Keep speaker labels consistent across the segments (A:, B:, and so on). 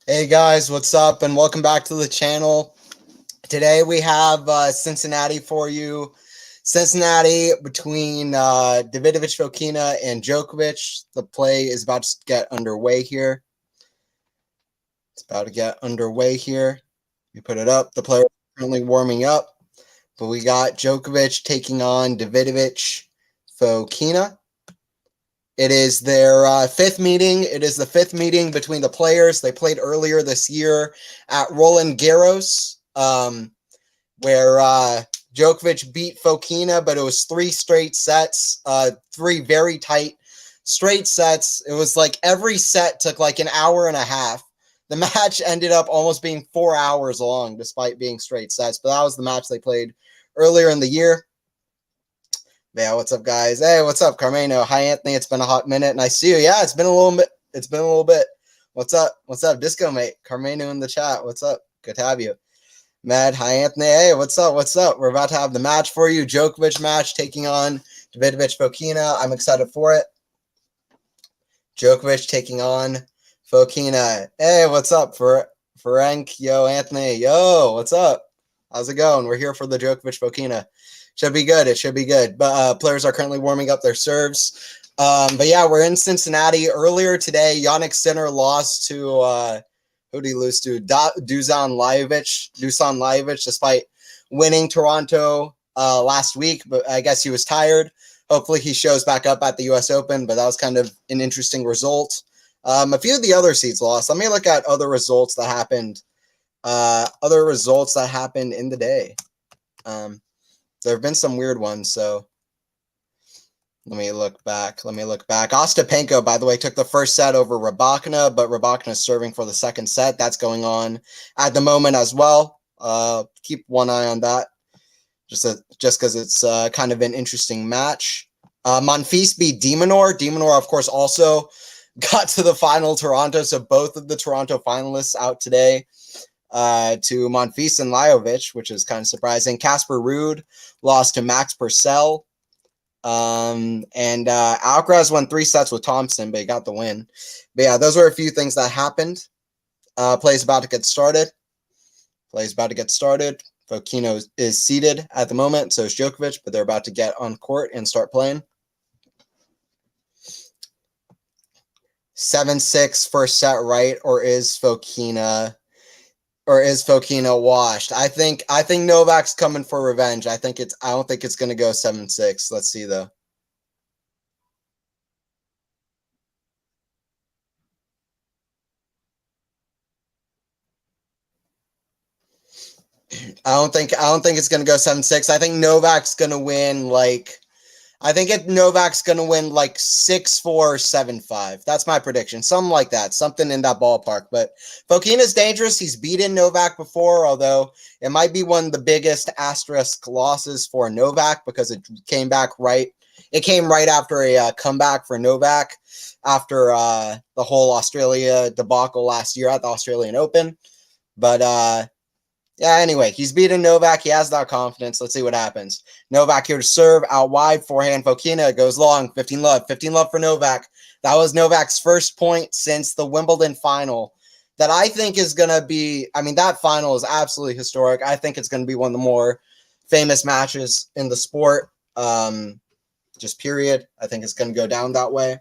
A: Hey guys, what's up? And welcome back to the channel. Today we have Cincinnati for you. Cincinnati between Davidovich Fokina and Djokovic. The play is about to get underway here. We put it up. The player is currently warming up. But we got Djokovic taking on Davidovich Fokina. It is their fifth meeting. It is the fifth meeting between the players. They played earlier this year at Roland Garros, where Djokovic beat Fokina, but it was three straight sets, three very tight straight sets. It was like every set took like an hour and a half. The match ended up almost being 4 hours long, despite being straight sets. But that was the match they played earlier in the year. Yeah, what's up, guys? Hey, what's up, Carmeno? Hi, Anthony. It's been a hot minute. Nice to see you. Yeah, it's been a little bit. What's up? What's up, Disco Mate? Carmeno in the chat. What's up? Good to have you. Mad, hi, Anthony. Hey, what's up? What's up? We're about to have the match for you. Djokovic match taking on Davidovich Fokina. I'm excited for it. Djokovic taking on Fokina. Hey, what's up, Frank? Yo, Anthony. Yo, what's up? How's it going? We're here for the Djokovic Fokina. Should be good. It should be good. But players are currently warming up their serves. But yeah, we're in Cincinnati. Earlier today, Jannik Sinner lost to who did he lose to? Dusan Lajovic, despite winning Toronto last week. But I guess he was tired. Hopefully he shows back up at the U.S. Open. But that was kind of an interesting result. A few of the other seeds lost. Let me look at other results that happened. Other results that happened in the day. There have been some weird ones, so let me look back. Ostapenko, by the way, took the first set over Rybakina, but Rybakina is serving for the second set. That's going on at the moment as well. Keep one eye on that, just because it's kind of an interesting match. Monfils beat de Minaur. De Minaur, of course, also got to the final Toronto, so both of the Toronto finalists out today. To Monfils and Lajovic, which is kind of surprising. Casper Ruud lost to Max Purcell. And Alcaraz won 3 sets with Thompson, but he got the win. But yeah, those were a few things that happened. Play's about to get started. Fokina is seated at the moment, so is Djokovic, but they're about to get on court and start playing. 7-6 first set, right? Or is Fokina washed? I think Novak's coming for revenge. I don't think it's going to go 7-6. Let's see though. I don't think it's going to go 7-6. I think Novak's going to win like 6-4, 7-5. That's my prediction. Something like that. Something in that ballpark. But Fokina's dangerous. He's beaten Novak before, although it might be one of the biggest asterisk losses for Novak because it came back right. It came right after a comeback for Novak after the whole Australia debacle last year at the Australian Open. But yeah, anyway, he's beaten Novak. He has that confidence. Let's see what happens. Novak here to serve out wide. Forehand Fokina goes long. 15 love. 15 love for Novak. That was Novak's first point since the Wimbledon final. That I think is going to be, I mean, that final is absolutely historic. I think it's going to be one of the more famous matches in the sport. Just period. I think it's going to go down that way.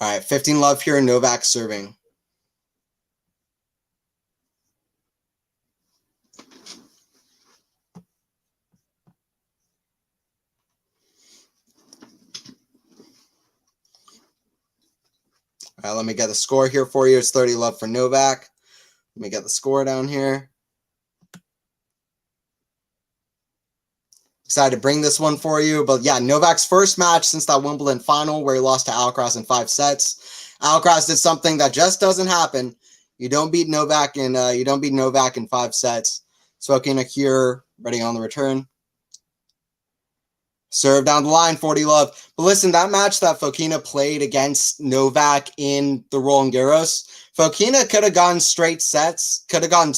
A: All right, 15 love here. Novak serving. All right, let me get the score here for you. It's 30 love for Novak. Let me get the score down here. Excited to bring this one for you. But yeah, Novak's first match since that Wimbledon final where he lost to Alcaraz in 5 sets. Alcaraz did something that just doesn't happen. You don't beat Novak in 5 sets. Fokina here, ready on the return. Serve down the line, 40 love. But listen, that match that Fokina played against Novak in the Roland Garros, Fokina could have gone straight sets, could have gone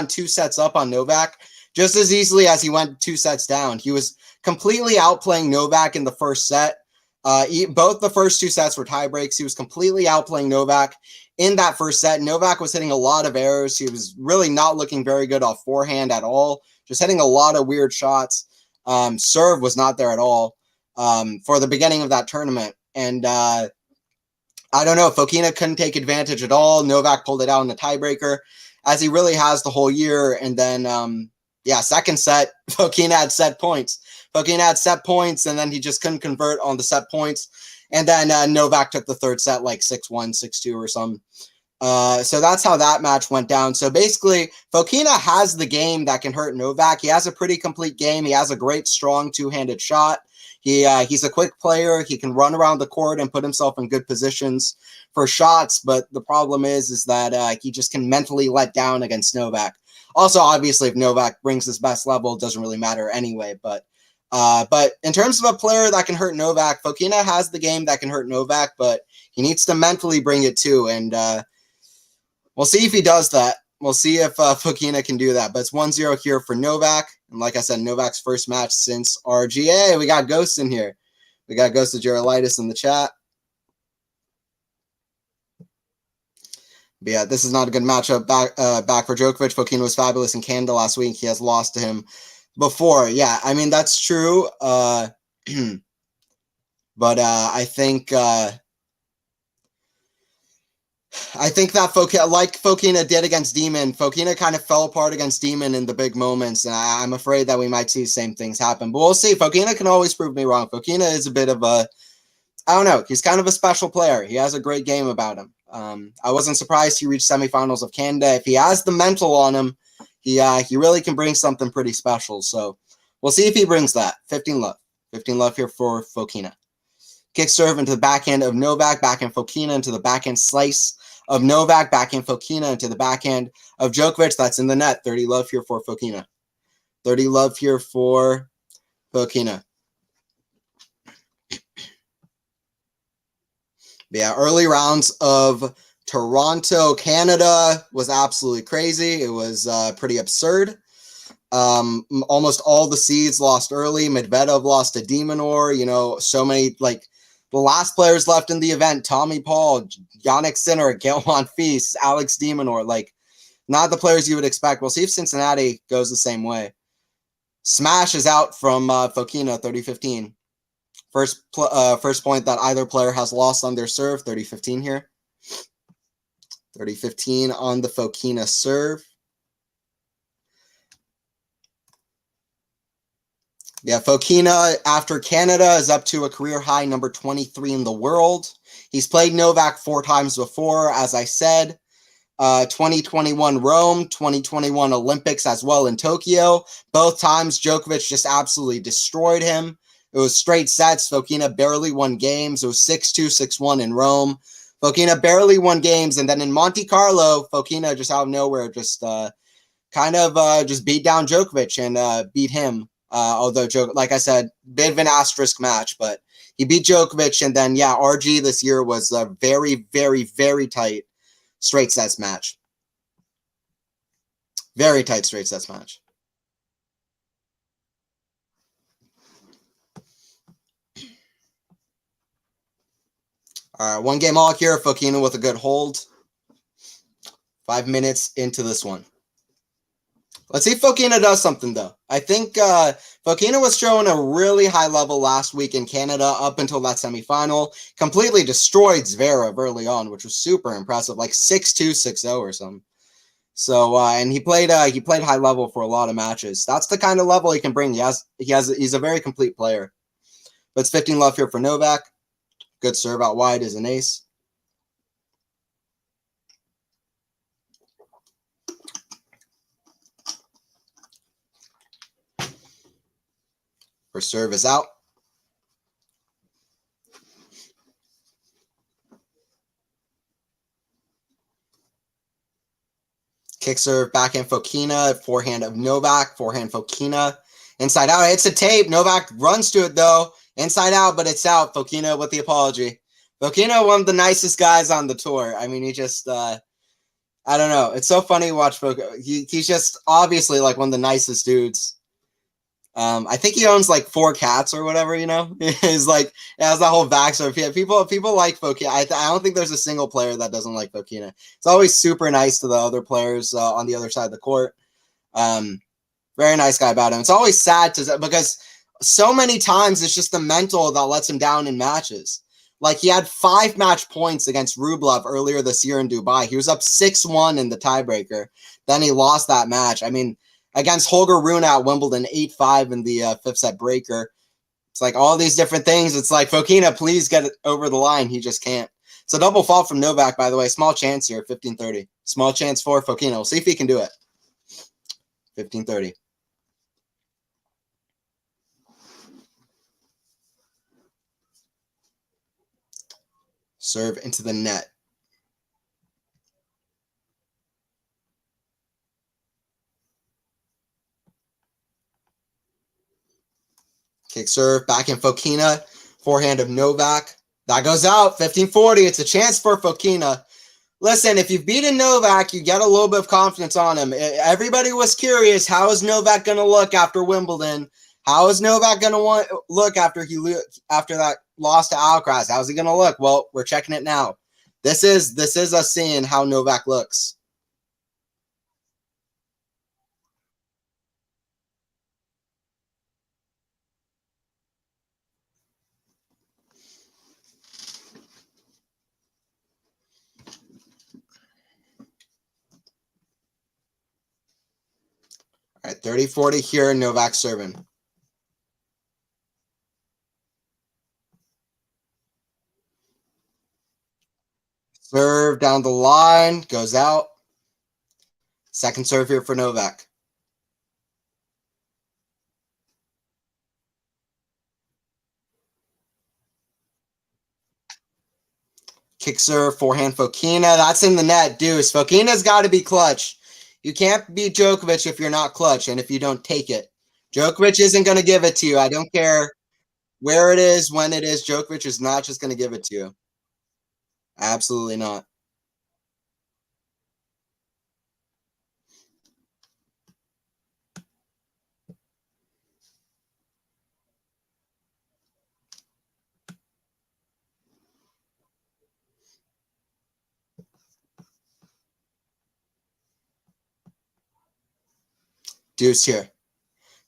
A: 2 sets up on Novak just as easily as he went 2 sets down. He was completely outplaying Novak in the first set. Both the first 2 sets were tie breaks. He was completely outplaying Novak in that first set. Novak was hitting a lot of errors. He was really not looking very good off forehand at all, just hitting a lot of weird shots. Serve was not there at all for the beginning of that tournament. And I don't know, Fokina couldn't take advantage at all. Novak pulled it out in the tiebreaker, as he really has the whole year. And then, second set, Fokina had set points. Fokina had set points, and then he just couldn't convert on the set points. And then Novak took the third set like 6-1, 6-2 or something. So that's how that match went down. So basically, Fokina has the game that can hurt Novak. He has a pretty complete game. He has a great, strong two-handed shot. He's a quick player. He can run around the court and put himself in good positions for shots. But the problem is that he just can mentally let down against Novak. Also, obviously, if Novak brings his best level, it doesn't really matter anyway. But in terms of a player that can hurt Novak, Fokina has the game that can hurt Novak, but he needs to mentally bring it too. And we'll see if he does that. We'll see if Fokina can do that. But it's 1-0 here for Novak. And like I said, Novak's first match since RGA. We got Ghost in here. We got Ghost of Gerolitis in the chat. But yeah, this is not a good matchup back for Djokovic. Fokina was fabulous in Canada last week. He has lost to him before. Yeah, I mean, that's true. But I think that Fokina did against Demon, Fokina kind of fell apart against Demon in the big moments, and I'm afraid that we might see the same things happen. But we'll see. Fokina can always prove me wrong. Fokina is a bit of a, I don't know, he's kind of a special player. He has a great game about him. I wasn't surprised he reached semifinals of Canada. If he has the mental on him, he really can bring something pretty special. So we'll see if he brings that. 15 love. 15 love here for Fokina. Kick serve into the backhand of Novak, backhand Fokina into the backhand slice of Novak, backhand Fokina into the backhand of Djokovic. That's in the net. 30 love here for Fokina. 30 love here for Fokina. Yeah, early rounds of Toronto, Canada was absolutely crazy. It was pretty absurd. Almost all the seeds lost early. Medvedev lost to Demonor. You know, so many, like, the last players left in the event, Tommy Paul, Yannick Sinner, Gael Monfils, Alex Demonor, like, not the players you would expect. We'll see if Cincinnati goes the same way. Smash is out from Fokina, 30-15. First point that either player has lost on their serve, 30-15 here. 30-15 on the Fokina serve. Yeah, Fokina, after Canada, is up to a career high number 23 in the world. He's played Novak 4 times before, as I said. 2021 Rome, 2021 Olympics as well in Tokyo. Both times, Djokovic just absolutely destroyed him. It was straight sets. Fokina barely won games. It was 6-2, 6-1 in Rome. Fokina barely won games. And then in Monte Carlo, Fokina just out of nowhere just just beat down Djokovic and beat him. Although, like I said, bit of an asterisk match, but he beat Djokovic. And then, yeah, RG this year was a very, very, very tight straight sets match. Very tight straight sets match. All right, 1 game all here. Fokina with a good hold. 5 minutes into this one. Let's see if Fokina does something, though. I think Fokina was showing a really high level last week in Canada up until that semifinal. Completely destroyed Zverev early on, which was super impressive, like 6-2, 6-0 or something. So and he played high level for a lot of matches. That's the kind of level he can bring. He's a very complete player. But it's 15 love here for Novak. Good serve out wide is an ace. First serve is out. Kick serve, backhand Fokina, forehand of Novak, forehand Fokina. Inside out, hits a tape. Novak runs to it, though. Inside out, but it's out. Fokina with the apology. Fokina, one of the nicest guys on the tour. I mean, he just, I don't know. It's so funny to watch Fokina. He's just obviously like one of the nicest dudes. I think he owns like 4 cats or whatever, you know. He's like, it has that whole backstory. Yeah, people like Fokina. I don't think there's a single player that doesn't like Fokina. It's always super nice to the other players on the other side of the court. Very nice guy about him. It's always sad because so many times it's just the mental that lets him down in matches. Like he had 5 match points against Rublev earlier this year in Dubai. He was up 6-1 in the tiebreaker. Then he lost that match. I mean, against Holger Rune at Wimbledon, 8-5 in the 5th set breaker. It's like all these different things. It's like, Fokina, please get it over the line. He just can't. It's a double fault from Novak, by the way. Small chance here, 15-30. Small chance for Fokina. We'll see if he can do it. 15-30. Serve into the net. Kick serve, backhand Fokina, forehand of Novak. That goes out, 15-40. It's a chance for Fokina. Listen, if you've beaten Novak, you get a little bit of confidence on him. Everybody was curious, how is Novak going to look after Wimbledon? How is Novak going to look after that loss to Alcaraz? How's he going to look? Well, we're checking it now. This is us seeing how Novak looks. All right, 30-40 here, Novak serving. Serve down the line, goes out. Second serve here for Novak. Kick serve, forehand Fokina. That's in the net, deuce. Fokina's got to be clutch. You can't beat Djokovic if you're not clutch and if you don't take it. Djokovic isn't going to give it to you. I don't care where it is, when it is. Djokovic is not just going to give it to you. Absolutely not. Deuce here.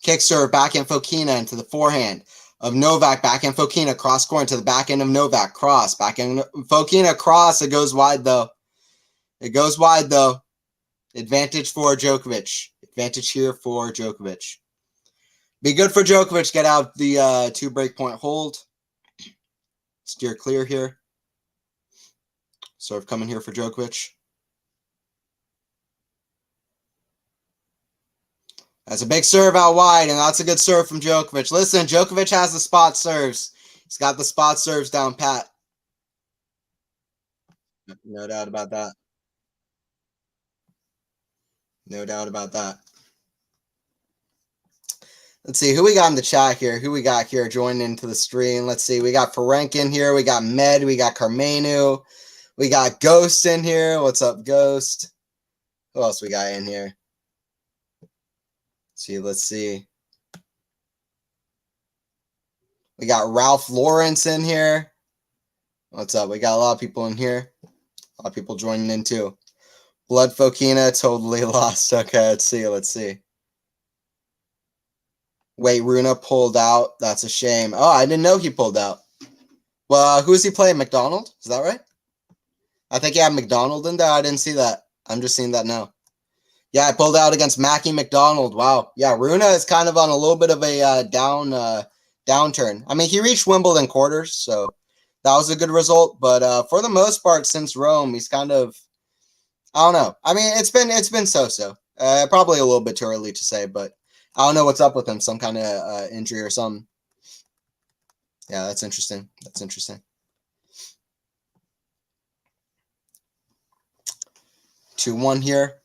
A: Kick serve, backhand Fokina into the forehand of Novak, backhand Fokina, cross score into the backhand of Novak, cross, backhand Fokina, cross. It goes wide though. It goes wide though. Advantage for Djokovic. Advantage here for Djokovic. Be good for Djokovic. Get out the 2 breakpoint hold. Steer clear here. Serve coming here for Djokovic. That's a big serve out wide, and that's a good serve from Djokovic. Listen, Djokovic has the spot serves. He's got the spot serves down pat. No doubt about that. No doubt about that. Let's see who we got in the chat here. Who we got here joining into the stream. Let's see. We got Ferenc in here. We got Med. We got Carmenu. We got Ghost in here. What's up, Ghost? Who else we got in here? Let's see. We got Ralph Lawrence in here. What's up? We got a lot of people in here. A lot of people joining in too. Blood Fokina totally lost. Okay, let's see. Let's see. Wait, Runa pulled out. That's a shame. Oh, I didn't know he pulled out. Well, who's he playing? McDonald? Is that right? I think he had McDonald in there. I didn't see that. I'm just seeing that now. Yeah, I pulled out against Mackie McDonald. Wow. Yeah, Runa is kind of on a little bit of a downturn. I mean, he reached Wimbledon quarters, so that was a good result. But for the most part, since Rome, he's kind of, I don't know. I mean, it's been so-so. Probably a little bit too early to say, but I don't know what's up with him. Some kind of injury or something. Yeah, that's interesting. That's interesting. 2-1 here.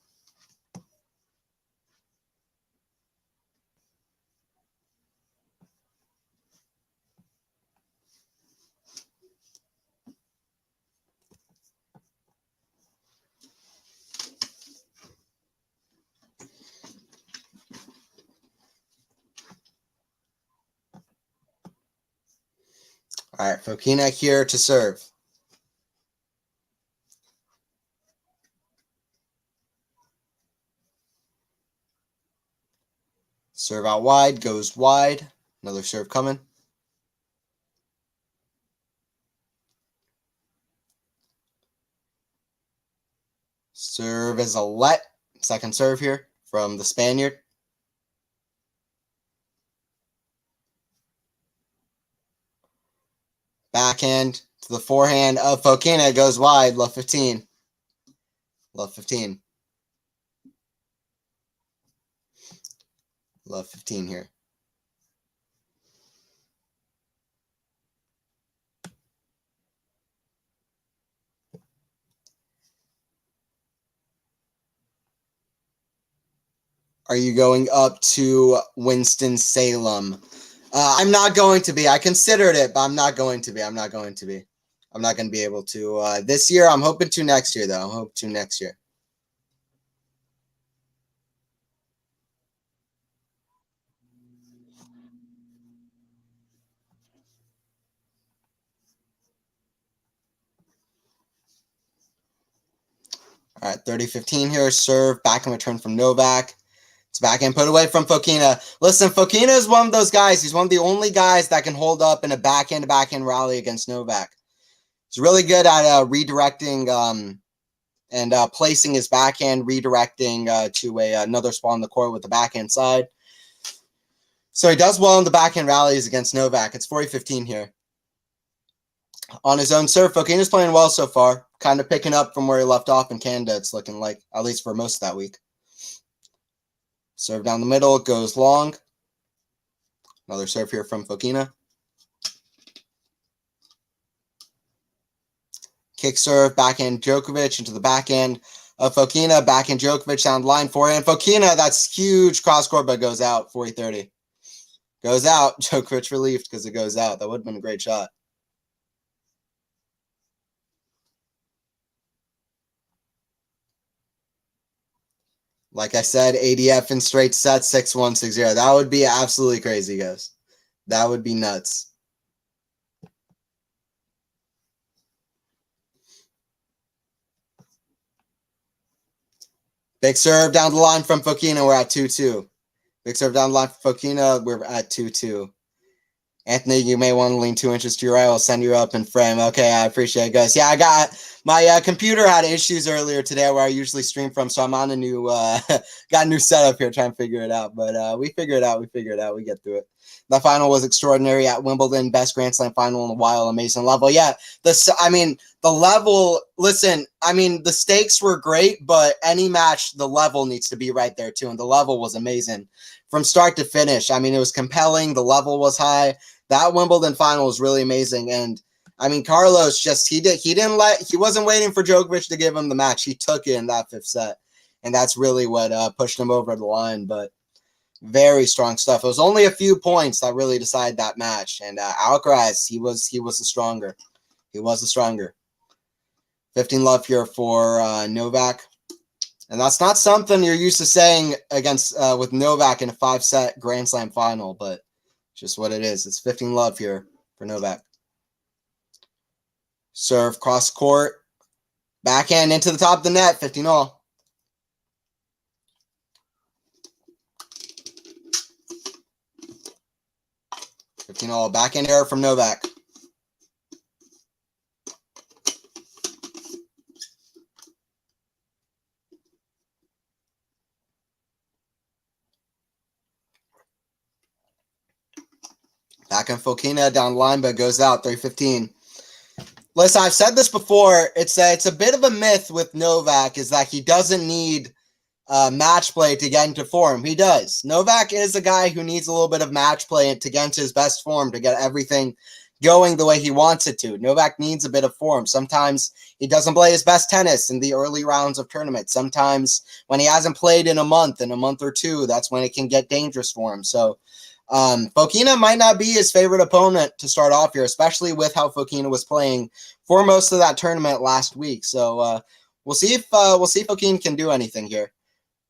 A: All right, Fokina here to serve. Serve out wide, goes wide. Another serve coming. Serve is a let. Second serve here from the Spaniard. Backhand to the forehand of Fokina. Goes wide. Love 15. Love 15. Love 15 here. Are you going up to Winston-Salem? I'm not going to be. I considered it, but I'm not going to be. I'm not going to be. I'm not going to be able to this year. I'm hoping to next year, though. I'm hoping to next year. All right, 30-15 here. Serve, backhand return from Novak. It's backhand put away from Fokina. Listen, Fokina is one of those guys. He's one of the only guys that can hold up in a backhand-to-backhand rally against Novak. He's really good at redirecting and placing his backhand, redirecting to another spot on the court with the backhand side. So he does well in the backhand rallies against Novak. It's 40-15 here. On his own serve, Fokina's playing well so far. Kind of picking up from where he left off in Canada, it's looking like, at least for most of that week. Serve down the middle, goes long. Another serve here from Fokina. Kick serve, backhand Djokovic into the backhand of Fokina. Backhand Djokovic down the line, forehand. Fokina, that's huge cross court, but goes out, 40-30. Goes out. Djokovic relieved because it goes out. That would have been a great shot. Like I said, ADF in straight sets, 6-1, 6-0. That would be absolutely crazy, guys. That would be nuts. Big serve down the line from Fokina. We're at 2-2. Big serve down the line from Fokina. We're at 2-2. Anthony, you may want to lean 2 inches to your right. I'll send you up in frame. Okay, I appreciate it, guys. Yeah, I got my computer had issues earlier today where I usually stream from, so I'm on a new got a new setup here trying to figure it out. But we figure it out. We figure it out. We get through it. The final was extraordinary at Wimbledon, best Grand Slam final in a while, amazing level. Yeah, the level. Listen, I mean, the stakes were great, but any match, the level needs to be right there too, and the level was amazing from start to finish. I mean, it was compelling. The level was high. That Wimbledon final was really amazing, and I mean, Carlos just he wasn't waiting for Djokovic to give him the match. He took it in that 5th set, and that's really what pushed him over the line. But very strong stuff. It was only a few points that really decided that match, and Alcaraz he was the stronger. He was the stronger. 15 love here for Novak, and that's not something you're used to saying against with Novak in a 5-set Grand Slam final, but just what it is. It's 15 love here for Novak. Serve cross court. Backhand into the top of the net. 15 all. Backhand error from Novak. Backhand Fokina down the line, but goes out. 3-15. Listen, I've said this before. It's a bit of a myth with Novak is that he doesn't need match play to get into form. He does. Novak is a guy who needs a little bit of match play to get into his best form, to get everything going the way he wants it to. Novak needs a bit of form. Sometimes he doesn't play his best tennis in the early rounds of tournaments. Sometimes when he hasn't played in a month or two, that's when it can get dangerous for him. So Fokina might not be his favorite opponent to start off here, especially with how Fokina was playing for most of that tournament last week. So we'll see if Fokina can do anything here.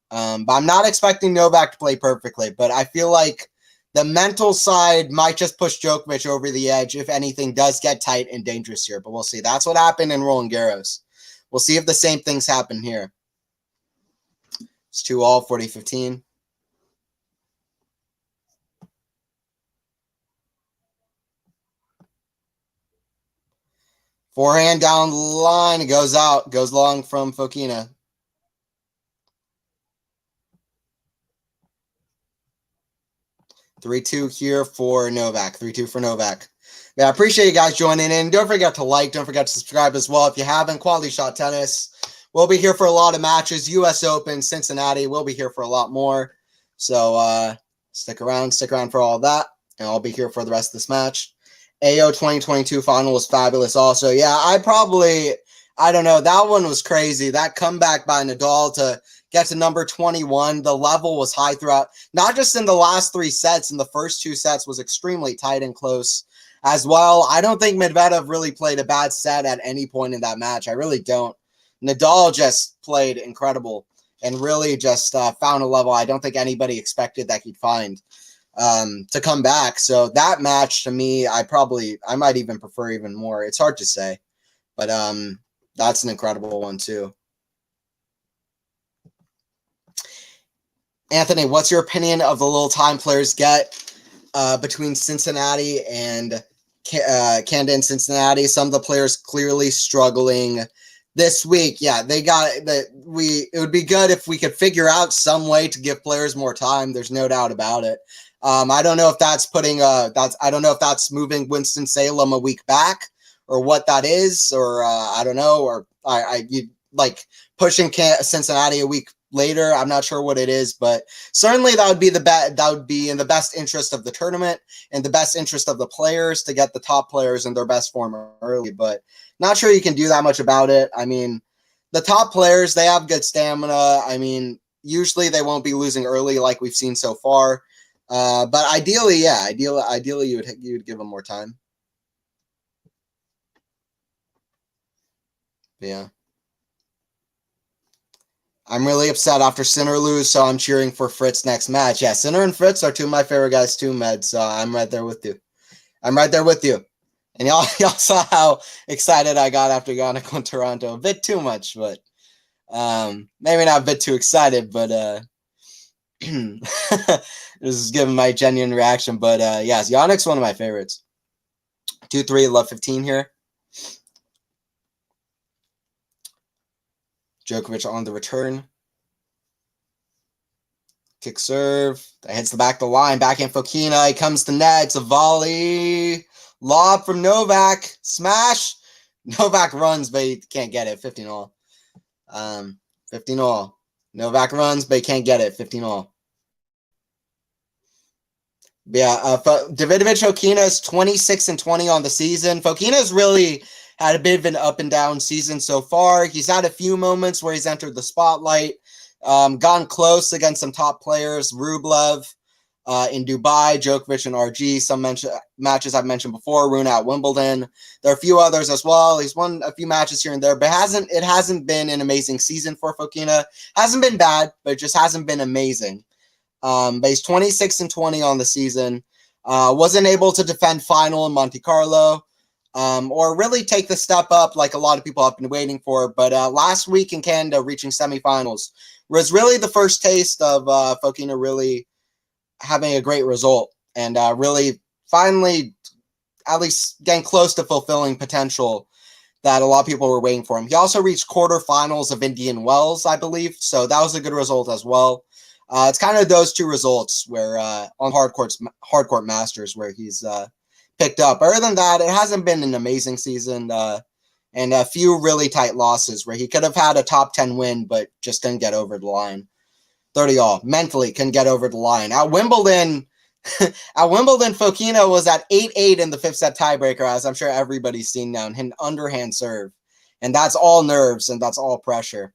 A: But I'm not expecting Novak to play perfectly. But I feel like The mental side might just push Djokovic over the edge if anything does get tight and dangerous here, but we'll see. That's what happened in Roland Garros. We'll see if the same things happen here. It's 2-all, 40-15. Forehand down the line, goes out, goes long from Fokina. Three-two here for Novak. 3-2 for Novak. Yeah, I appreciate you guys joining in. Don't forget to like. Don't forget to subscribe as well if you haven't. Quality Shot Tennis. We'll be here for a lot of matches. U.S. Open, Cincinnati. We'll be here for a lot more. So stick around for all of that. And I'll be here for the rest of this match. AO 2022 final was fabulous also. Yeah, I don't know. That one was crazy. That comeback by Nadal to get to number 21. The level was high throughout, not just in the last 3 sets. In the first 2 sets was extremely tight and close as well. I don't think Medvedev really played a bad set at any point in that match. I really don't. Nadal just played incredible and really just found a level I don't think anybody expected that he'd find to come back. So that match to me, I might even prefer even more. It's hard to say, but that's an incredible one too. Anthony, what's your opinion of the little time players get between Cincinnati and Canada and Cincinnati? Some of the players clearly struggling this week. Yeah, they got that. It would be good if we could figure out some way to give players more time. There's no doubt about it. I don't know if that's I don't know if that's moving Winston-Salem a week back or what that is, or I don't know, or you like pushing Cincinnati a week later. I'm not sure what it is, but certainly that would be that would be in the best interest of the tournament and the best interest of the players to get the top players in their best form early, but not sure you can do that much about it. I mean, the top players, they have good stamina. I mean, usually they won't be losing early like we've seen so far. But ideally, yeah, ideally you would give them more time. But yeah. I'm really upset after Sinner lose, so I'm cheering for Fritz next match. Yeah, Sinner and Fritz are two of my favorite guys too, Med, so I'm right there with you. I'm right there with you. And y'all saw how excited I got after Yannick won Toronto. A bit too much, but maybe not a bit too excited, but this is giving my genuine reaction. But yes, Yannick's one of my favorites. 2-3, love 15 here. Djokovic on the return. Kick serve. That hits the back of the line. Backhand Fokina. He comes to net. It's a volley. Lob from Novak. Smash. Novak runs, but he can't get it. 15-all. 15-all. Novak runs, but he can't get it. 15-all. Yeah, Davidovich Fokina is 26-20 on the season. Fokina's really had a bit of an up and down season so far. He's had a few moments where he's entered the spotlight, gone close against some top players, Rublev in Dubai, Djokovic and RG, some matches I've mentioned before, Rune at Wimbledon. There are a few others as well. He's won a few matches here and there, but it hasn't been an amazing season for Fokina. Hasn't been bad, but it just hasn't been amazing. But he's 26-20 on the season. Wasn't able to defend final in Monte Carlo. Or really take the step up like a lot of people have been waiting for. But last week in Canada, reaching semifinals was really the first taste of Fokina really having a great result and really finally at least getting close to fulfilling potential that a lot of people were waiting for him. He also reached quarterfinals of Indian Wells, I believe, so that was a good result as well. It's kind of those two results where on hardcourt Masters where he's picked up. Other than that, it hasn't been an amazing season, and a few really tight losses where he could have had a top 10 win, but just didn't get over the line. 30-all. Mentally couldn't get over the line. At Wimbledon, Fokina was at 8-8 in the 5th set tiebreaker, as I'm sure everybody's seen now, and hit an underhand serve. And that's all nerves, and that's all pressure.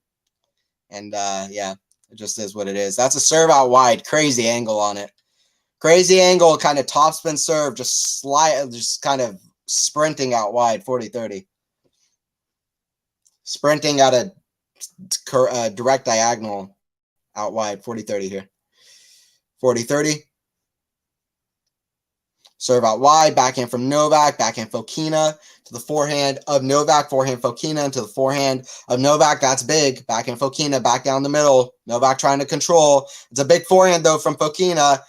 A: And, yeah, it just is what it is. That's a serve out wide. Crazy angle on it. Crazy angle, kind of topspin serve, just kind of sprinting out wide, 40-30. Sprinting at a direct diagonal out wide, 40-30 here. 40-30. Serve out wide, backhand from Novak, backhand Fokina to the forehand of Novak, forehand Fokina into the forehand of Novak. That's big. Backhand Fokina, back down the middle. Novak trying to control. It's a big forehand, though, from Fokina.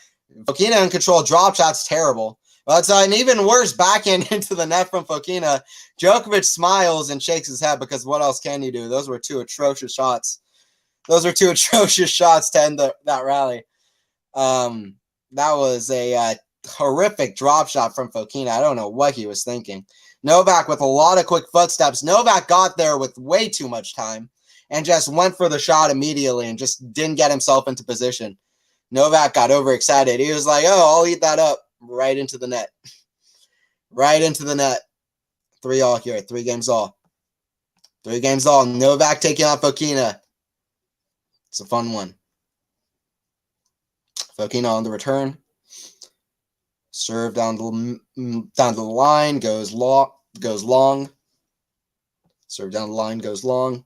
A: Fokina in control. Drop shot's terrible. But it's an even worse backhand into the net from Fokina. Djokovic smiles and shakes his head because what else can you do? Those were two atrocious shots. Those were two atrocious shots to end that rally. That was a horrific drop shot from Fokina. I don't know what he was thinking. Novak with a lot of quick footsteps. Novak got there with way too much time and just went for the shot immediately and just didn't get himself into position. Novak got overexcited. He was like, oh, I'll eat that up. Right into the net. Right into the net. 3-all here. 3 games all. 3 games all. Novak taking on Fokina. It's a fun one. Fokina on the return. Serve down the line. Goes long. Serve down the line. Goes long.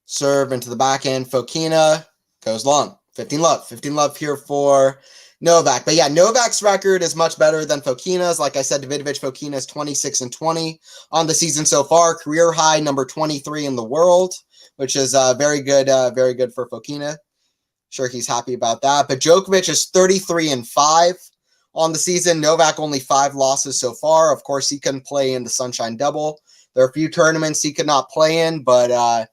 A: Serve into the backhand. Fokina goes long. 15 love. 15 love here for Novak. But yeah, Novak's record is much better than Fokina's. Like I said, Davidovich Fokina is 26-20 on the season so far. Career high, number 23 in the world, which is very good for Fokina. Sure, he's happy about that. But Djokovic is 33-5 on the season. Novak only 5 losses so far. Of course, he couldn't play in the Sunshine Double. There are a few tournaments he could not play in, but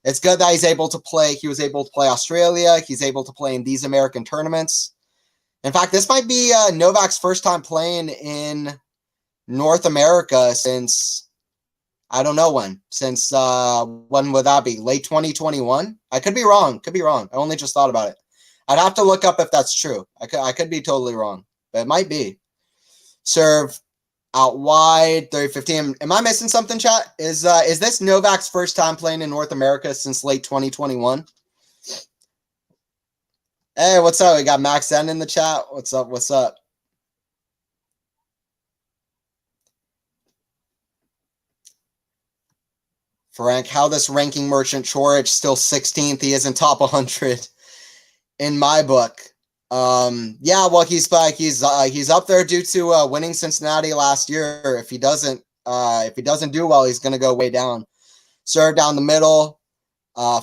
A: it's good that he's able to play. He was able to play Australia. He's able to play in these American tournaments. In fact, this might be Novak's first time playing in North America since, I don't know when. Since, when would that be? Late 2021? I could be wrong. Could be wrong. I only just thought about it. I'd have to look up if that's true. I could be totally wrong, but it might be. Serve out wide, 30-15. Am I missing something, chat? Is this Novak's first time playing in North America since late 2021? Hey, what's up? We got Max N in the chat. What's up? What's up? Frank, how this ranking merchant Chorich still 16th? He isn't top 100 in my book. Yeah, well, he's up there due to winning Cincinnati last year. If he doesn't do well, he's gonna go way down. Serve down the middle,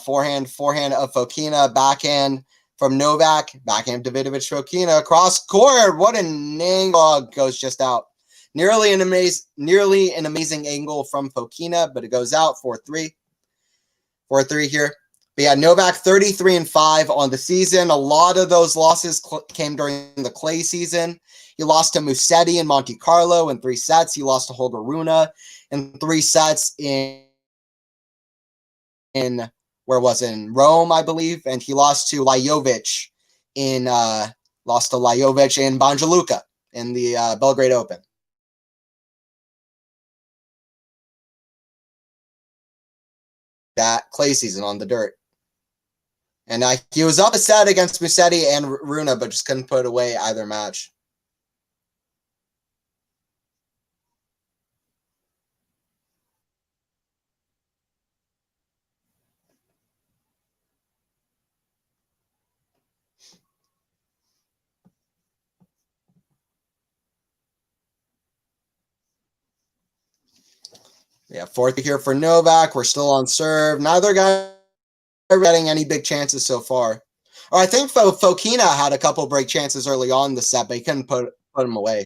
A: forehand of Fokina, backhand from Novak, backhand Davidovich Fokina, cross court. What an angle, goes just out. Nearly an amazing angle from Fokina, but it goes out 4-3. 4-3 here. But yeah, Novak 33-5 on the season. A lot of those losses came during the clay season. He lost to Musetti in Monte Carlo in 3 sets. He lost to Holger Rune in 3 sets in where was it? In Rome, I believe, and he lost to Lajovic in Banja Luka in the Belgrade Open. That clay season on the dirt. And he was up a set against Musetti and Rune, but just couldn't put away either match. Yeah, 4th here for Novak. We're still on serve. Neither guy getting any big chances so far. Or I think Fokina had a couple break chances early on in the set, but he couldn't put them away.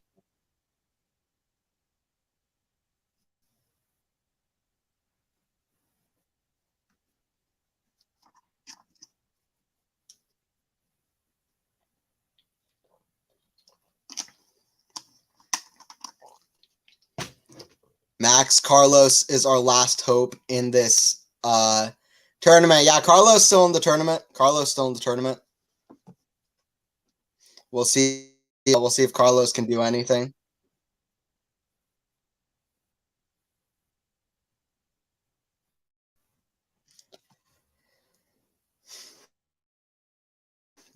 A: Max Carlos is our last hope in this tournament. Yeah, Carlos still in the tournament. We'll see. We'll see if Carlos can do anything.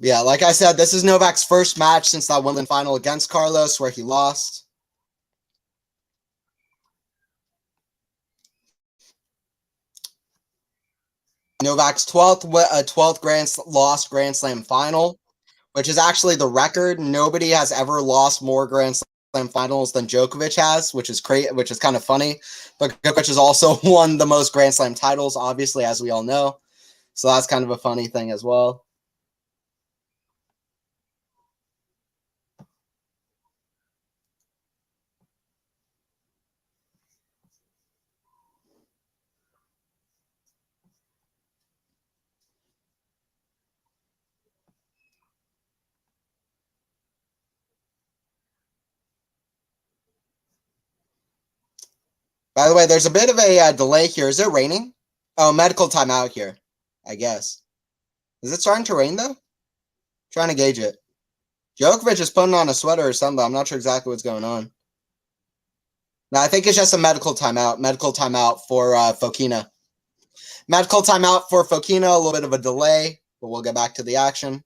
A: Yeah, like I said, this is Novak's first match since that Wimbledon final against Carlos where he lost. Novak's 12th lost Grand Slam final, which is actually the record. Nobody has ever lost more Grand Slam finals than Djokovic has, which is which is kind of funny. But Djokovic has also won the most Grand Slam titles, obviously, as we all know. So that's kind of a funny thing as well. By the way, there's a bit of a delay here. Is it raining? Oh, medical timeout here, I guess. Is it starting to rain, though? Trying to gauge it. Djokovic is putting on a sweater or something. I'm not sure exactly what's going on. No, I think it's just a medical timeout. Medical timeout for Fokina. Medical timeout for Fokina. A little bit of a delay, but we'll get back to the action.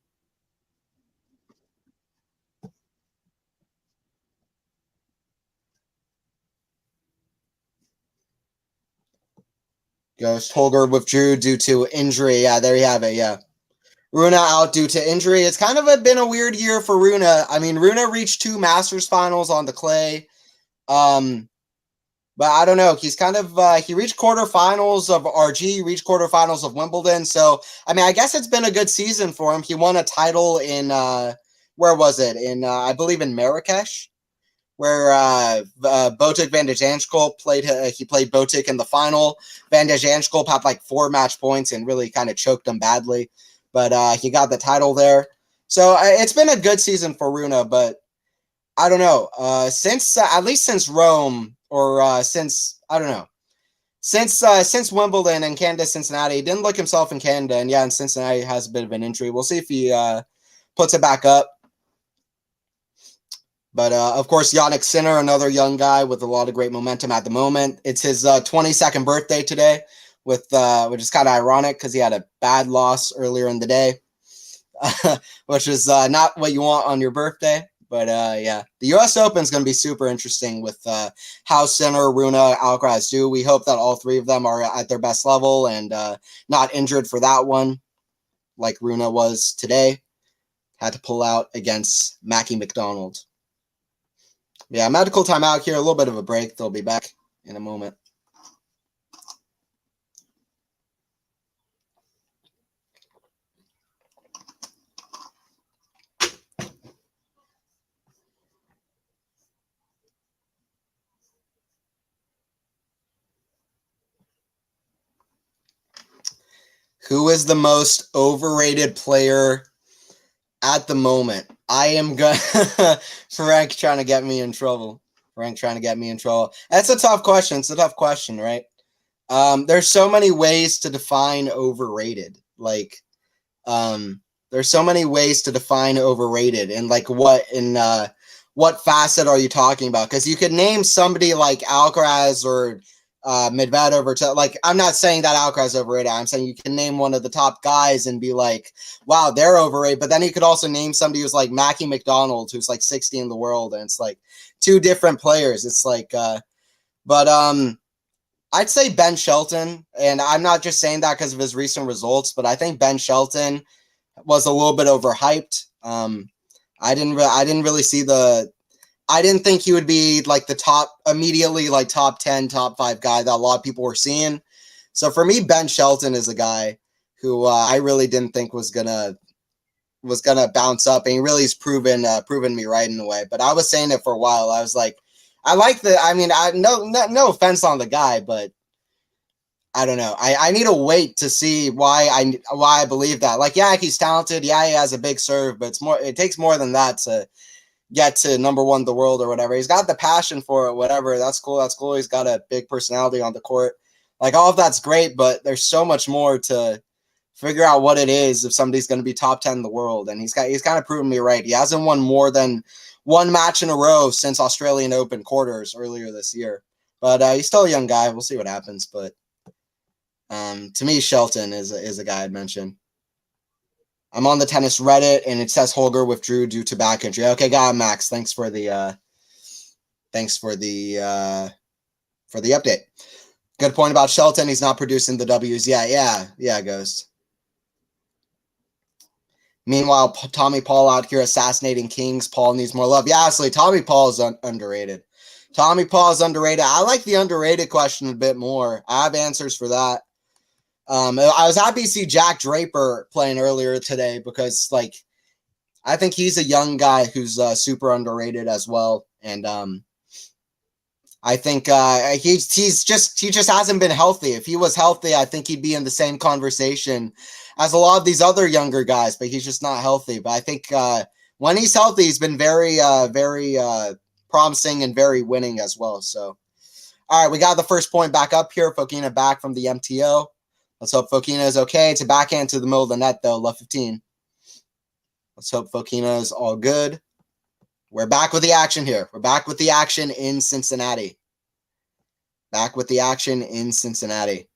A: Ghost Holger withdrew due to injury. Yeah, there you have it. Yeah. Rune out due to injury. It's kind of been a weird year for Rune. I mean, Rune reached 2 Masters finals on the clay. But I don't know. He's kind of he reached quarterfinals of RG, reached quarterfinals of Wimbledon. So I mean, I guess it's been a good season for him. He won a title in where was it? In I believe in Marrakesh, where Botic Van de Zandschulp played. He played Botic in the final. Van de Zandschulp had like 4 match points and really kind of choked him badly, but he got the title there. So it's been a good season for Rune, but I don't know. Since at least since Rome. Or since I don't know, since Wimbledon and Canada, Cincinnati, he didn't look himself in Canada, and yeah, in Cincinnati has a bit of an injury. We'll see if he puts it back up. But of course, Jannik Sinner, another young guy with a lot of great momentum at the moment. It's his 22nd birthday today, with which is kind of ironic because he had a bad loss earlier in the day, which is not what you want on your birthday. But yeah, the U.S. Open is going to be super interesting with how Sinner, Rune, Alcaraz do. We hope that all 3 of them are at their best level and not injured for that one, like Rune was today. Had to pull out against Mackie McDonald. Yeah, medical timeout here. A little bit of a break. They'll be back in a moment. Who is the most overrated player at the moment? I am going Frank trying to get me in trouble. That's a tough question. It's a tough question, right? There's so many ways to define overrated. Like, there's so many ways to define overrated, and like what facet are you talking about? Because you could name somebody like Alcaraz or Medvedev, or like, I'm not saying that Alcaraz is overrated. I'm saying you can name one of the top guys and be like, wow, they're overrated. But then you could also name somebody who's like Mackie McDonald, who's like 60 in the world, and it's like 2 different players. It's like, but I'd say Ben Shelton, and I'm not just saying that because of his recent results, but I think Ben Shelton was a little bit overhyped. I didn't really see I didn't think he would be like the top immediately, like top 10, top 5 guy that a lot of people were seeing. So for me, Ben Shelton is a guy who I really didn't think was gonna bounce up, and he really has proven me right in a way. But I was saying it for a while. I was like, I like I mean, no offense on the guy, but I don't know. I need to wait to see why I believe that. Like, yeah, he's talented. Yeah, he has a big serve, but it takes more than that to get to number 1 in the world or whatever. He's got the passion for it, whatever. That's cool. He's got a big personality on the court. Like, all of that's great, but there's so much more to figure out what it is if somebody's going to be top 10 in the world. And he's kind of proven me right. He hasn't won more than 1 match in a row since Australian Open quarters earlier this year. But he's still a young guy. We'll see what happens. But to me, Shelton is a guy I'd mention. I'm on the tennis Reddit, and it says Holger withdrew due to back injury. Okay, got it, Max. Thanks for the update. Good point about Shelton. He's not producing the W's. Yeah, Ghost. Meanwhile, Tommy Paul out here assassinating kings. Paul needs more love. Yeah, absolutely. Tommy Paul is underrated. Tommy Paul is underrated. I like the underrated question a bit more. I have answers for that. I was happy to see Jack Draper playing earlier today because, like, I think he's a young guy who's super underrated as well. And I think he just hasn't been healthy. If he was healthy, I think he'd be in the same conversation as a lot of these other younger guys, but he's just not healthy. But I think when he's healthy, he's been very promising and very winning as well. So, all right, we got the first point back up here. Fokina back from the MTO. Let's hope Fokina is okay. It's a backhand to the middle of the net, though. Love 15. Let's hope Fokina is all good. We're back with the action here. We're back with the action in Cincinnati. Back with the action in Cincinnati.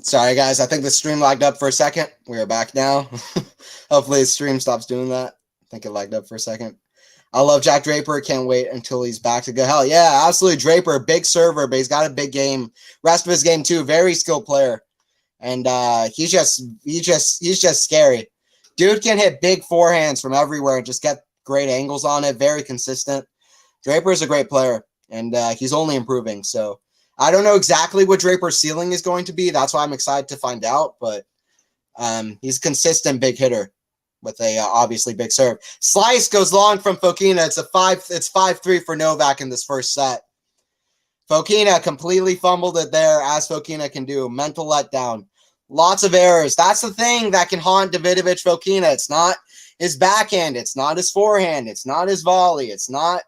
A: Sorry, guys. I think the stream lagged up for a second. We are back now. Hopefully, the stream stops doing that. I think it lagged up for a second. I love Jack Draper. Can't wait until he's back to go. Hell yeah, absolutely. Draper, big server, but he's got a big game. Rest of his game too. Very skilled player, and he's just scary. Dude can hit big forehands from everywhere and just get great angles on it. Very consistent. Draper is a great player, and he's only improving. So I don't know exactly what Draper's ceiling is going to be. That's why I'm excited to find out. But he's a consistent big hitter with a obviously big serve. Slice goes long from Fokina. It's 5-3 for Novak in this first set. Fokina completely fumbled it there, as Fokina can do. Mental letdown. Lots of errors. That's the thing that can haunt Davidovich Fokina. It's not his backhand. It's not his forehand. It's not his volley. It's not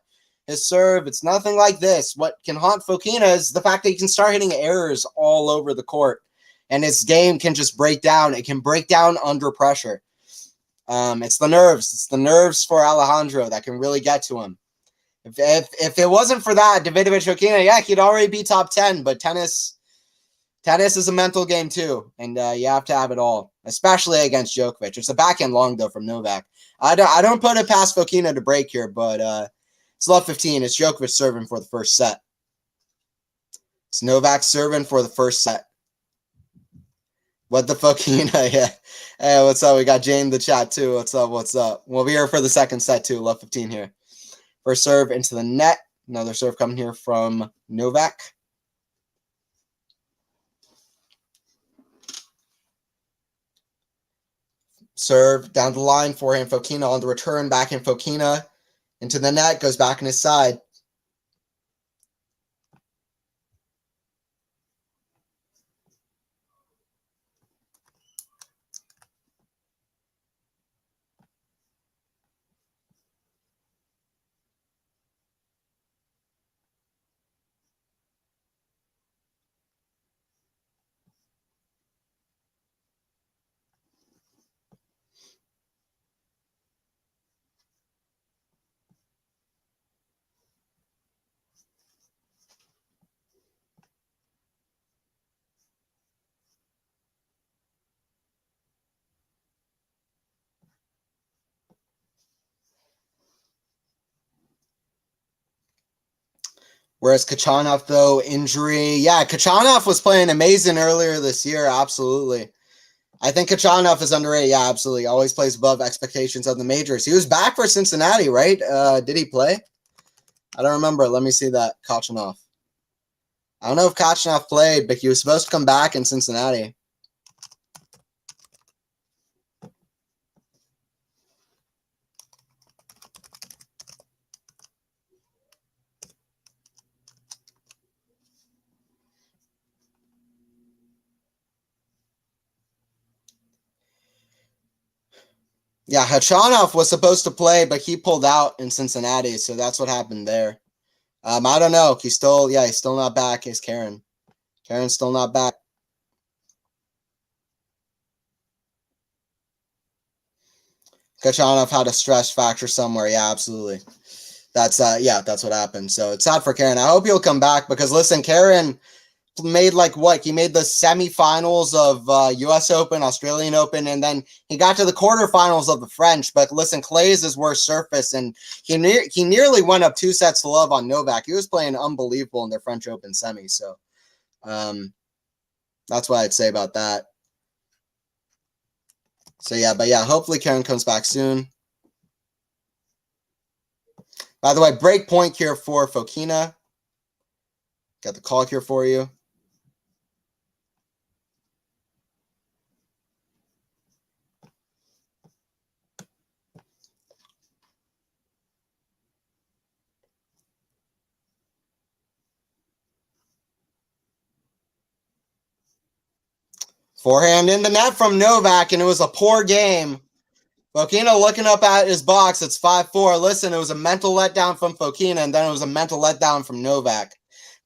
A: his serve. It's nothing like this. What can haunt Fokina is the fact that he can start hitting errors all over the court. And his game can just break down. It can break down under pressure. It's the nerves. It's the nerves for Alejandro that can really get to him. If it wasn't for that, Davidovich Fokina, yeah, he'd already be top 10. But tennis is a mental game too, and you have to have it all, especially against Djokovic. It's a backhand long though from Novak. I don't put it past Fokina to break here, but it's love 15. It's Djokovic serving for the first set. It's Novak serving for the first set. What the Fokina? Yeah. Hey, what's up? We got Jane in the chat too. What's up? What's up? We'll be here for the second set too. Love 15 here. First serve into the net. Another serve coming here from Novak. Serve down the line, forehand Fokina on the return, backhand Fokina into the net, goes back on his side. Whereas Kachanov, though, injury. Yeah, Kachanov was playing amazing earlier this year. Absolutely. I think Kachanov is underrated. Yeah, absolutely. Always plays above expectations of the majors. He was back for Cincinnati, right? Did he play? I don't remember. Let me see that. Kachanov. I don't know if Kachanov played, but he was supposed to come back in Cincinnati. Yeah, Khachanov was supposed to play, but he pulled out in Cincinnati, so that's what happened there. I don't know. He's still not back. Is Karen? Karen's still not back. Kachanov had a stress fracture somewhere. Yeah, absolutely. That's that's what happened. So it's sad for Karen. I hope he'll come back because listen, Karen made like what? He made the semifinals of U.S. Open, Australian Open, and then he got to the quarterfinals of the French. But listen, clay is his worst surface, and he nearly went up 2-0 on Novak. He was playing unbelievable in their French Open semi. So that's what I'd say about that. So yeah, hopefully Karen comes back soon. By the way, break point here for Fokina. Got the call here for you. Forehand in the net from Novak, and it was a poor game. Fokina looking up at his box. It's 5-4. Listen, it was a mental letdown from Fokina, and then it was a mental letdown from Novak.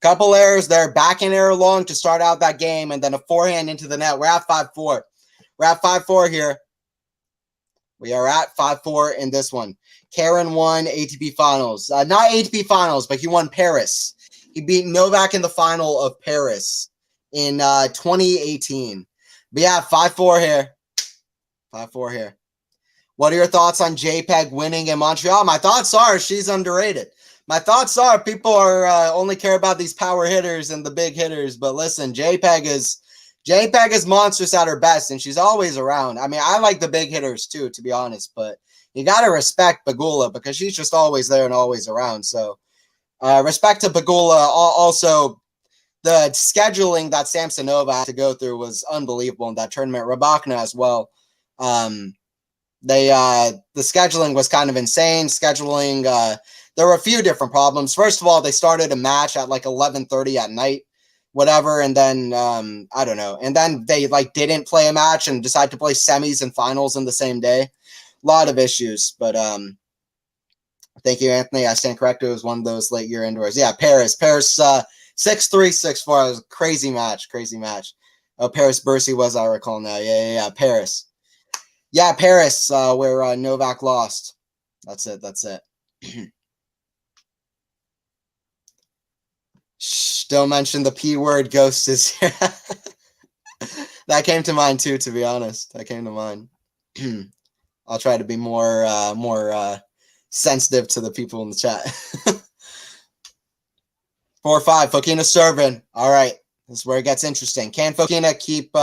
A: Couple errors there. Backhand error long to start out that game, and then a forehand into the net. We're at 5-4. We're at 5-4 here. We are at 5-4 in this one. Karen won ATP Finals. Not ATP Finals, but he won Paris. He beat Novak in the final of Paris in 2018. But yeah, 5-4 here. 5-4 here. What are your thoughts on JPEG winning in Montreal? My thoughts are she's underrated. My thoughts are people are only care about these power hitters and the big hitters. But listen, JPEG is monstrous at her best, and she's always around. I mean, I like the big hitters too, to be honest. But you got to respect Pegula because she's just always there and always around. So respect to Pegula. Also, the scheduling that Samsonova had to go through was unbelievable in that tournament. Rybakina as well. The scheduling was kind of insane. Scheduling, there were a few different problems. First of all, they started a match at like 11:30 at night, whatever, and then I don't know. And then they like didn't play a match and decided to play semis and finals in the same day. A lot of issues, but thank you, Anthony. I stand corrected. It was one of those late year indoors. Yeah, Paris 6-3, 6-4. It was a crazy match. Oh, Paris Bercy was, I recall now. Yeah, Paris. Yeah, Paris, where Novak lost. That's it. Shh, don't mention the P word. Ghost is here. That came to mind too, to be honest. That came to mind. I'll try to be more sensitive to the people in the chat. 4-5. Fokina serving. All right. This is where it gets interesting. Can Fokina keep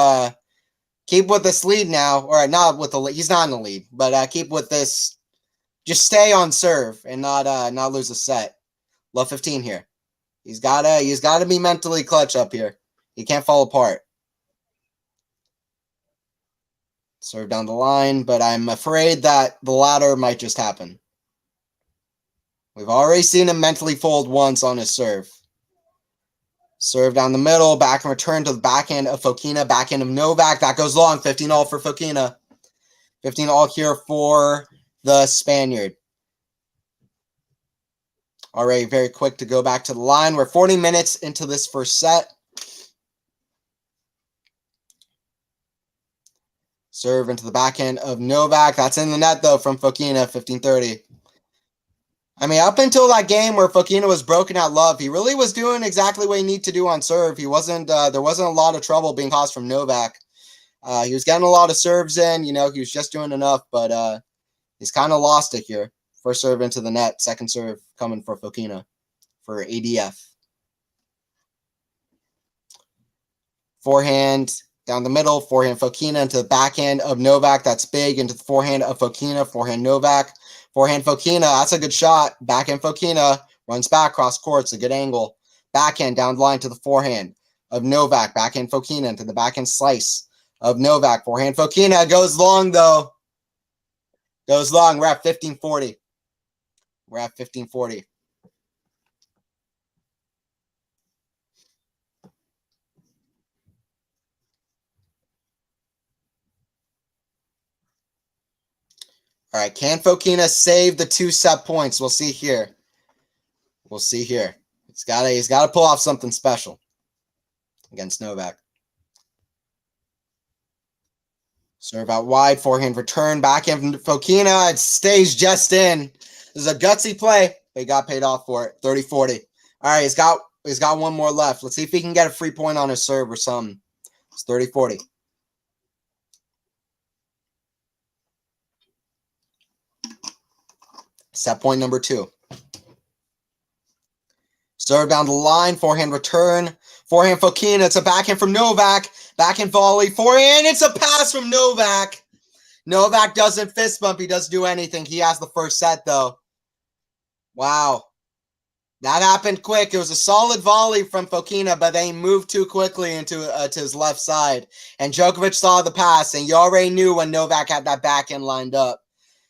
A: with this lead now, or not with the lead? He's not in the lead, but keep with this. Just stay on serve and not lose a set. Love 15 here. He's gotta be mentally clutch up here. He can't fall apart. Serve down the line, but I'm afraid that the latter might just happen. We've already seen him mentally fold once on his serve. Serve down the middle, back and return to the backhand of Fokina, backhand of Novak. That goes long. 15-all for Fokina. 15-all here for the Spaniard. All right, very quick to go back to the line. We're 40 minutes into this first set. Serve into the backhand of Novak. That's in the net, though, from Fokina, 15-30. I mean, up until that game where Fokina was broken at love, he really was doing exactly what he needed to do on serve. He wasn't. There wasn't a lot of trouble being caused from Novak. He was getting a lot of serves in. You know, he was just doing enough, but he's kind of lost it here. First serve into the net. Second serve coming for Fokina for ADF. Forehand down the middle. Forehand Fokina into the backhand of Novak. That's big. Into the forehand of Fokina. Forehand Novak. Forehand Fokina, that's a good shot. Backhand Fokina, runs back, cross court, it's a good angle. Backhand down the line to the forehand of Novak. Backhand Fokina into the backhand slice of Novak. Forehand Fokina, goes long though. Goes long, we're at 15-40. We're at 15-40. All right, can Fokina save the 2 set points? We'll see here. We'll see here. He's gotta pull off something special against Novak. Serve out wide, forehand return, backhand from Fokina. It stays just in. This is a gutsy play, but he got paid off for it. 30-40. All right, he's got one more left. Let's see if he can get a free point on his serve or something. It's 30-40. Set point number 2. Serve down the line, forehand return, forehand Fokina. It's a backhand from Novak. Backhand volley, forehand. It's a pass from Novak. Novak doesn't fist bump. He doesn't do anything. He has the first set, though. Wow. That happened quick. It was a solid volley from Fokina, but they moved too quickly into to his left side. And Djokovic saw the pass, and you already knew when Novak had that backhand lined up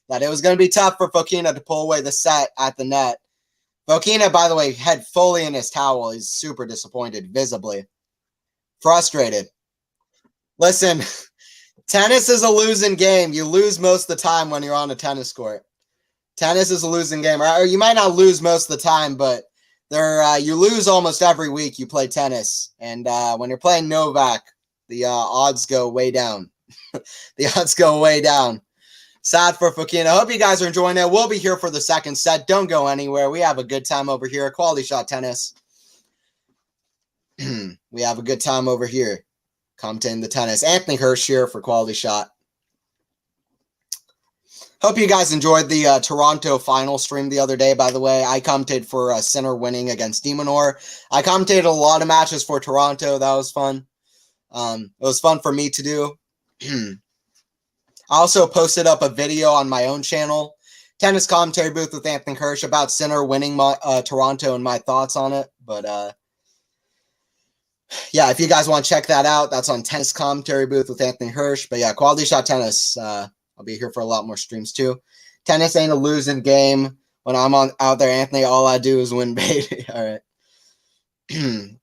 A: that it was going to be tough for Fokina to pull away the set at the net. Fokina, by the way, head fully in his towel. He's super disappointed, visibly. Frustrated. Listen, tennis is a losing game. You lose most of the time when you're on a tennis court. Tennis is a losing game. Or you might not lose most of the time, but you lose almost every week you play tennis. And when you're playing Novak, the odds go way down. The odds go way down. Sad for Fokina. I hope you guys are enjoying it. We'll be here for the second set. Don't go anywhere. We have a good time over here at Quality Shot Tennis. We have a good time over here. Commentating the tennis. Anthony Hirsch here for Quality Shot. Hope you guys enjoyed the Toronto final stream the other day, by the way. I commentated for Sinner winning against Demonor. I commentated a lot of matches for Toronto. That was fun. It was fun for me to do. I also posted up a video on my own channel, Tennis Commentary Booth with Anthony Hirsch, about Sinner winning Toronto and my thoughts on it. But yeah, if you guys want to check that out, that's on Tennis Commentary Booth with Anthony Hirsch. But yeah, Quality Shot Tennis. I'll be here for a lot more streams too. Tennis ain't a losing game. When I'm out there, Anthony, all I do is win, baby. All right.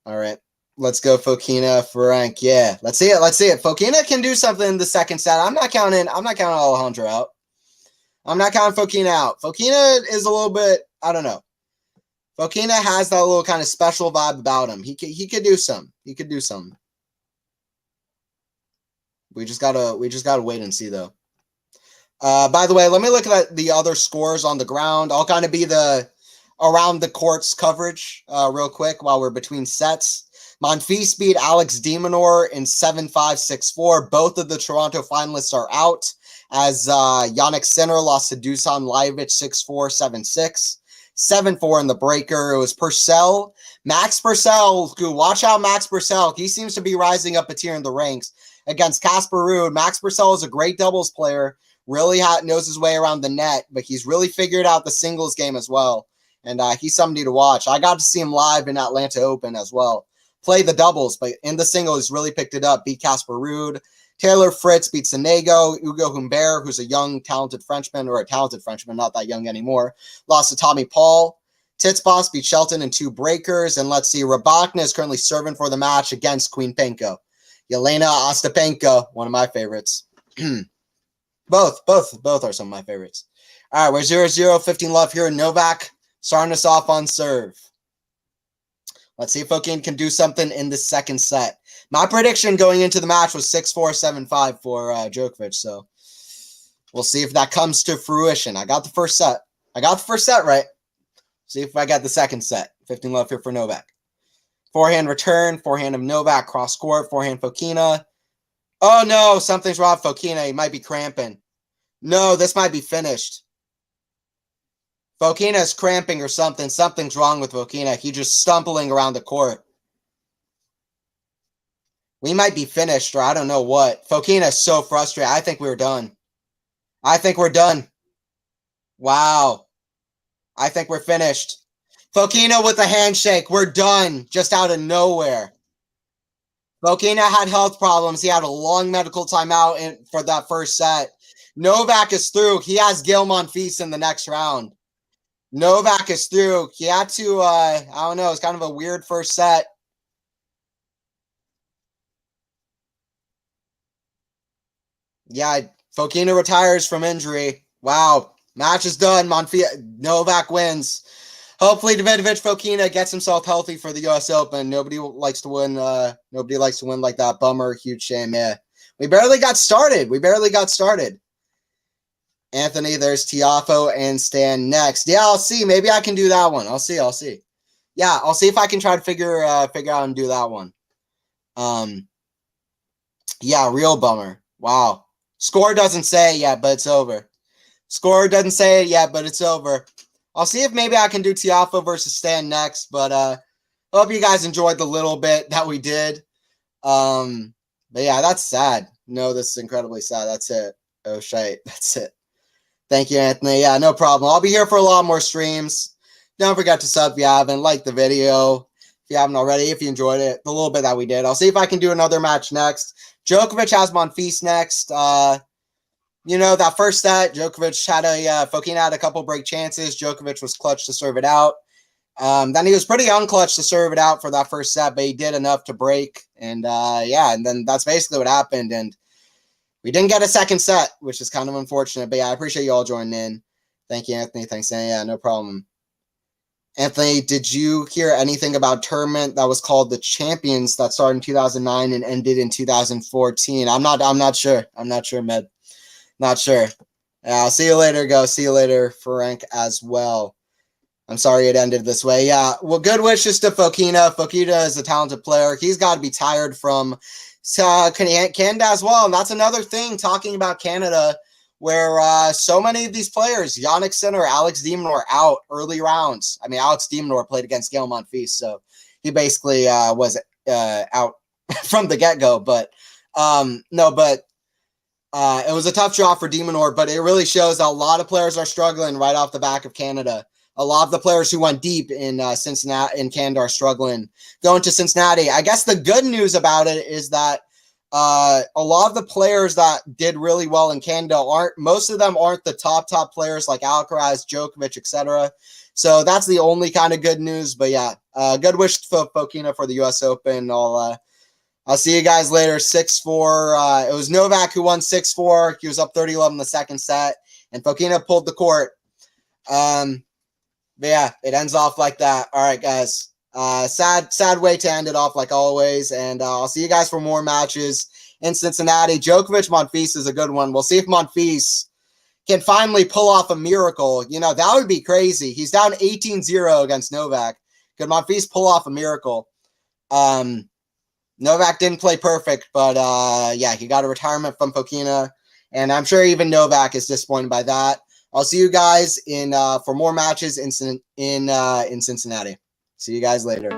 A: All right. Let's go, Fokina, Frank. Yeah, let's see it. Let's see it. Fokina can do something in the second set. I'm not counting Alejandro out. I'm not counting Fokina out. Fokina is a little bit, I don't know. Fokina has that little kind of special vibe about him. He could do some. He could do some. We just gotta wait and see though. By the way, let me look at the other scores on the ground. I'll kind of be the around the courts coverage real quick while we're between sets. Monfils beat Alex de Minaur in 7-5, 6-4. Both of the Toronto finalists are out, as Jannik Sinner lost to Dusan Lajovic 6-4, 7-6. 7-4 in the breaker. It was Purcell. Max Purcell, who, watch out Max Purcell. He seems to be rising up a tier in the ranks. Against Casper Ruud, Max Purcell is a great doubles player. Really knows his way around the net, but he's really figured out the singles game as well. And he's somebody to watch. I got to see him live in Atlanta Open as well. Play the doubles, but in the singles, he's really picked it up. Beat Casper Ruud. Taylor Fritz beat Sonego. Hugo Humbert, who's a young, talented Frenchman, or a talented Frenchman, not that young anymore, lost to Tommy Paul. Titsboss beat Shelton in 2 breakers. And let's see, Rybakina is currently serving for the match against Queen Penko. Yelena Ostapenko, one of my favorites. Both are some of my favorites. All right, we're 0-0, 15 love here. Novak starting us off on serve. Let's see if Fokina can do something in the second set. My prediction going into the match was 6-4, 7-5 for Djokovic, so we'll see if that comes to fruition. I got the first set. Right. See if I got the second set. 15 love here for Novak. Forehand return, forehand of Novak, cross court, forehand Fokina. Oh no, something's wrong with Fokina. He might be cramping. No, this might be finished. Fokina is cramping or something. Something's wrong with Fokina. He's just stumbling around the court. We might be finished, or I don't know what. Fokina is so frustrated. I think we're done. Wow. I think we're finished. Fokina with a handshake. We're done. Just out of nowhere. Fokina had health problems. He had a long medical timeout for that first set. Novak is through. He has Gil Monfils in the next round. Novak is through. He had to, I don't know, it's kind of a weird first set. Yeah, Fokina retires from injury. Wow. Match is done. Novak wins. Hopefully, Davidovich Fokina gets himself healthy for the U.S. Open. Nobody likes to win. Nobody likes to win like that. Bummer. Huge shame. Yeah, we barely got started. Anthony, there's Tiafo and Stan next. Yeah, I'll see. Maybe I can do that one. I'll see. Yeah, I'll see if I can try to figure out and do that one. Yeah, real bummer. Wow. Score doesn't say it yet, but it's over. Score doesn't say it yet, but it's over. I'll see if maybe I can do Tiafo versus Stan next, but hope you guys enjoyed the little bit that we did. But yeah, that's sad. No, this is incredibly sad. That's it. Oh, shite. That's it. Thank you, Anthony. Yeah, no problem. I'll be here for a lot more streams. Don't forget to sub if you haven't. Like the video if you haven't already, if you enjoyed it, the little bit that we did. I'll see if I can do another match next. Djokovic has Monfils next. You know, that first set, Djokovic had Fokina had a couple break chances. Djokovic was clutch to serve it out. Then he was pretty unclutch to serve it out for that first set, but he did enough to break. And yeah, and then that's basically what happened. And we didn't get a second set, which is kind of unfortunate. But yeah, I appreciate you all joining in. Thank you, Anthony. Thanks, Anthony. Yeah, no problem. Anthony, did you hear anything about tournament that was called the Champions that started in 2009 and ended in 2014? I'm not sure. I'm not sure, Med. Not sure. I'll see you later, go. See you later, Frank, as well. I'm sorry it ended this way. Yeah, well, good wishes to Fokina. Fokina is a talented player. He's got to be tired from Canada as well. And that's another thing, talking about Canada, where so many of these players, Yannick Sinner, Alex de Minaur, out early rounds. I mean, Alex de Minaur played against Gael Monfils, so he basically was out from the get-go. But no, but it was a tough draw for de Minaur, but it really shows that a lot of players are struggling right off the back of Canada. A lot of the players who went deep in Cincinnati, in Canada, are struggling going to Cincinnati. I guess the good news about it is that a lot of the players that did really well in Canada most of them aren't the top players like Alcaraz, Djokovic, etc. So that's the only kind of good news. But yeah, good wish for Fokina for the U.S. Open. I'll see you guys later. 6-4. It was Novak who won 6-4. He was up 30-11 in the second set, and Fokina pulled the court. But yeah, it ends off like that. All right, guys. Sad way to end it off, like always. And I'll see you guys for more matches in Cincinnati. Djokovic Monfils is a good one. We'll see if Monfils can finally pull off a miracle. You know, that would be crazy. He's down 18-0 against Novak. Could Monfils pull off a miracle? Novak didn't play perfect, but yeah, he got a retirement from Fokina. And I'm sure even Novak is disappointed by that. I'll see you guys in for more matches in Cincinnati. See you guys later.